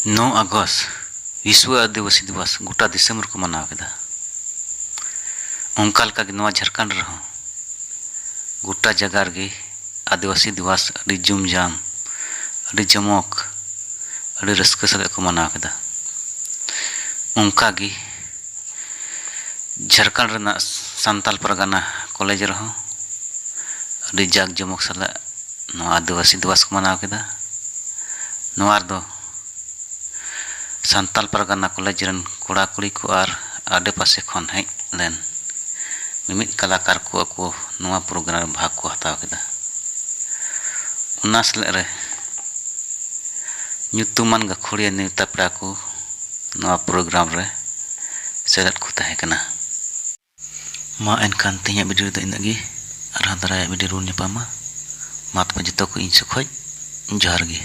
9 अगस्त विश्व आदिवासी दिवस गोटा दिसम को मनाव केदा। उनका लका नवा झारखंड रहो गोटा जगह रे आदिवासी दिवस अड़ी जुमजाम अड़ी जमक अड़ी रस्क सले को मनाव केदा। उनका गी झारखंड रना सांताल परगना कॉलेज रहो अड़ी जाग जमक सले नवा आदिवासी दिवस को मनाव केदा। नवा दो सांताल परगना कॉलेज रन कोड़ा कुड़ी को आर आडे पासे खन हेज लेन मिमित कलाकार को ako नवा प्रोग्राम भाग को हताव केदा। उना सले रे nyutuman gakhuriya नेवता पेड़ा को नवा प्रोग्राम रे सेलेद को तहे कना। मा एनखान तिnya वीडियो दो इनगी आरहा दाराया वीडियो रुन nyapama mat pa jito ko इन सुखोय जोहार गे।